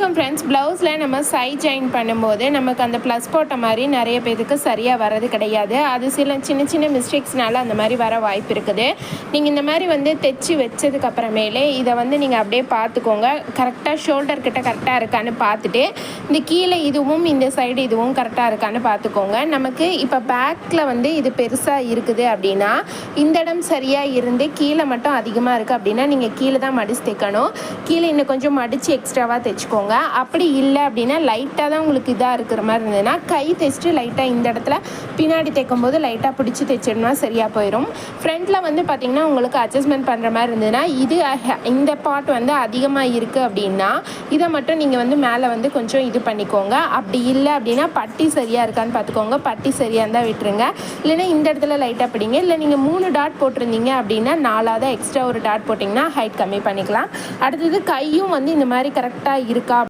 வணக்கம் ஃப்ரெண்ட்ஸ். ப்ளவுஸில் நம்ம சைட் ஜாயின் பண்ணும்போது நமக்கு அந்த ப்ளஸ் போட்ட மாதிரி நிறைய பேருக்கு சரியாக வரது கிடையாது. அது சில சின்ன சின்ன மிஸ்டேக்ஸ்னால அந்த மாதிரி வர வாய்ப்பு இருக்குது. நீங்கள் இந்த மாதிரி வந்து தைச்சி வச்சதுக்கப்புறமேலே இதை வந்து நீங்கள் அப்படியே பார்த்துக்கோங்க. கரெக்டாக ஷோல்டர் கிட்ட கரெக்டாக இருக்கான்னு பார்த்துட்டு இந்த கீழே இதுவும் இந்த சைடு இதுவும் கரெக்டாக இருக்கான்னு பார்த்துக்கோங்க. நமக்கு இப்போ பேக்கில் வந்து இது பெருசாக இருக்குது அப்படின்னா இந்த இடம் சரியாக இருந்து கீழே மட்டும் அதிகமாக இருக்குது அப்படின்னா நீங்கள் கீழே தான் மடிச்சு தைக்கணும். கீழே இன்னும் கொஞ்சம் மடித்து எக்ஸ்ட்ராவாக தைச்சிக்கோங்க. அப்படி இல்லை அப்படின்னா லைட்டாக தான் உங்களுக்கு இதாக இருக்கிற மாதிரி இருந்ததுன்னா கை தைச்சிட்டு லைட்டாக இந்த இடத்துல பின்னாடி தைக்கும் போது லைட்டாக பிடிச்சி தைச்சிடணும்னா சரியாக போயிடும். ஃப்ரண்ட்டில் வந்து பார்த்திங்கன்னா உங்களுக்கு அட்ஜஸ்ட்மெண்ட் பண்ணுற மாதிரி இருந்ததுன்னா இது இந்த பார்ட் வந்து அதிகமாக இருக்குது அப்படின்னா இதை மட்டும் நீங்கள் வந்து மேலே வந்து கொஞ்சம் இது பண்ணிக்கோங்க. அப்படி இல்லை அப்படின்னா பட்டி சரியாக இருக்கான்னு பார்த்துக்கோங்க. பட்டி சரியாக இருந்தால் விட்டுருங்க. இல்லைன்னா இந்த இடத்துல லைட்டாக பிடிங்க. இல்லை நீங்கள் 3 டாட் போட்டிருந்தீங்க அப்படின்னா 4ஆவது எக்ஸ்ட்ரா ஒரு டாட் போட்டிங்கன்னா ஹைட் கம்மி பண்ணிக்கலாம். அடுத்தது கையும் வந்து இந்த மாதிரி கரெக்டாக இருக்கா